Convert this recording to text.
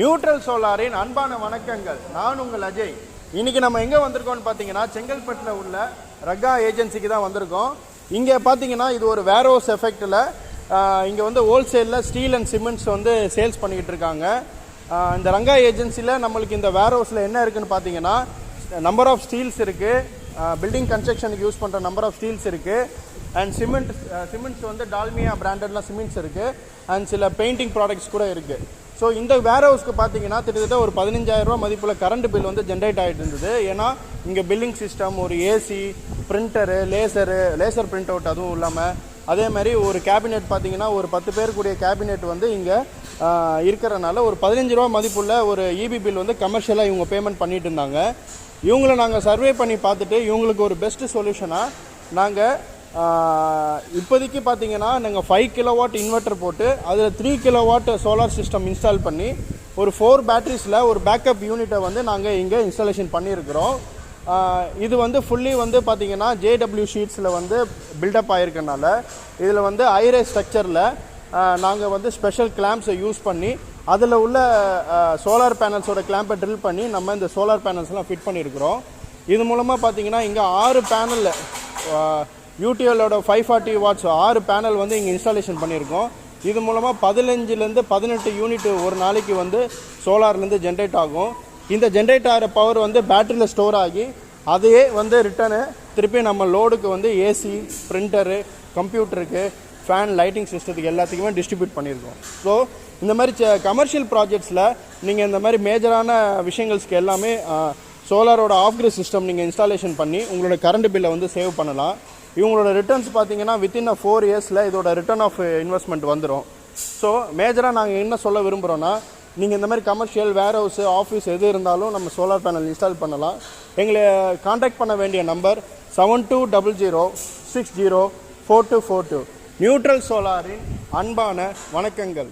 Neutral சோலாரின் அன்பான வணக்கங்கள். நான் உங்கள் அஜய். இன்னைக்கு நம்ம எங்கே வந்திருக்கோம்னு பார்த்தீங்கன்னா செங்கல்பட்டில் உள்ள ரகா ஏஜென்சிக்கு தான் வந்திருக்கோம். இங்கே பார்த்தீங்கன்னா இது ஒரு வேர்ஹவுஸ் எஃபெக்டில் இங்கே வந்து ஹோல்சேலில் ஸ்டீல் அண்ட் சிமெண்ட்ஸ் வந்து சேல்ஸ் பண்ணிக்கிட்டு இருக்காங்க. இந்த ரங்கா ஏஜென்சியில் நம்மளுக்கு இந்த வேர்ஹவுஸில் என்ன இருக்குதுன்னு பார்த்தீங்கன்னா நம்பர் ஆஃப் ஸ்டீல்ஸ் இருக்குது, பில்டிங் கன்ஸ்ட்ரக்ஷனுக்கு யூஸ் பண்ணுற நம்பர் ஆஃப் ஸ்டீல்ஸ் இருக்குது, அண்ட் சிமெண்ட்ஸ் வந்து டால்மியா பிராண்டட்லாம் சிமெண்ட்ஸ் இருக்குது, அண்ட் சில பெயிண்டிங் ப்ராடக்ட்ஸ் கூட இருக்குது. ஸோ இந்த வேர் ஹவுஸ்க்கு பார்த்தீங்கன்னா கிட்டத்தட்ட ஒரு 15,000 ரூபா மதிப்புள்ள கரண்ட் பில் வந்து ஜென்ரேட் ஆகிட்டு இருந்தது. ஏன்னா இங்கே பில்லிங் சிஸ்டம், ஒரு AC, printer, laser print out, அதுவும் இல்லாமல் அதே மாதிரி ஒரு கேபினெட் பார்த்தீங்கன்னா ஒரு 10 பேருக்குரிய கேபினெட் வந்து இங்கே இருக்கிறனால ஒரு 15 ரூபா மதிப்புள்ள ஒரு இபி பில் வந்து கமர்ஷியலாக இவங்க பேமெண்ட் பண்ணிட்டு இருந்தாங்க. இவங்களை நாங்கள் சர்வே பண்ணி பார்த்துட்டு இவங்களுக்கு ஒரு பெஸ்ட்டு சொல்யூஷனாக நாங்கள் இப்போதைக்கு பார்த்தீங்கன்னா நாங்கள் 5 கிலோவாட் இன்வெர்ட்டர் போட்டு அதில் 3 கிலோவாட் சோலார் சிஸ்டம் இன்ஸ்டால் பண்ணி ஒரு 4 பேட்டரிஸில் ஒரு பேக்கப் யூனிட்டை வந்து நாங்கள் இங்கே இன்ஸ்டாலேஷன் பண்ணியிருக்கிறோம். இது வந்து ஃபுல்லி வந்து பார்த்திங்கன்னா ஜேடபிள்யூ ஷீட்ஸில் வந்து பில்டப் ஆகிருக்கனால இதில் வந்து ஐரே ஸ்ட்ரக்சரில் நாங்கள் வந்து ஸ்பெஷல் கிளாம்ப்ஸை யூஸ் பண்ணி அதில் உள்ள சோலார் பேனல்ஸோட கிளாம்பை ட்ரில் பண்ணி நம்ம இந்த சோலார் பேனல்ஸ்லாம் ஃபிட் பண்ணியிருக்கிறோம். இது மூலமாக பார்த்திங்கன்னா இங்கே 6 பேனலில் யூடிஎலோட 540 வாட்ஸ் 6 பேனல் வந்து இங்கே இன்ஸ்டாலேஷன் பண்ணியிருக்கோம். இது மூலமாக 15லேருந்து 18 யூனிட் ஒரு நாளைக்கு வந்து சோலார்லேருந்து ஜென்ரேட் ஆகும். இந்த ஜென்ரேட் ஆகிற பவர் வந்து பேட்டரியில் ஸ்டோர் ஆகி அதையே வந்து ரிட்டனு திருப்பி நம்ம லோடுக்கு வந்து ஏசி, பிரிண்டரு, கம்ப்யூட்டருக்கு, ஃபேன், லைட்டிங் சிஸ்டத்துக்கு எல்லாத்துக்குமே டிஸ்ட்ரிபியூட் பண்ணியிருக்கோம். ஸோ இந்த மாதிரி கமர்ஷியல் ப்ராஜெக்ட்ஸில் நீங்கள் இந்த மாதிரி மேஜரான விஷயங்கள்ஸ்க்கு எல்லாமே சோலாரோட ஆஃப் கிரிட் சிஸ்டம் நீங்கள் இன்ஸ்டாலேஷன் பண்ணி உங்களோட கரண்ட் பில்லை வந்து சேவ் பண்ணலாம். இவங்களோட ரிட்டர்ன்ஸ் பார்த்தீங்கன்னா வித்தின் 4 இயர்ஸில் இதோட ரிட்டர்ன் ஆஃப் இன்வெஸ்ட்மெண்ட் வந்துடும். ஸோ மேஜராக நாங்கள் என்ன சொல்ல விரும்புகிறோன்னா, நீங்கள் இந்த மாதிரி கமர்ஷியல், வேர் ஹவுஸு, ஆஃபீஸ் எது இருந்தாலும் நம்ம சோலார் பேனல் இன்ஸ்டால் பண்ணலாம். எங்களை காண்டாக்ட் பண்ண வேண்டிய நம்பர் 7200604242. நியூட்ரல் சோலாரின் அன்பான வணக்கங்கள்.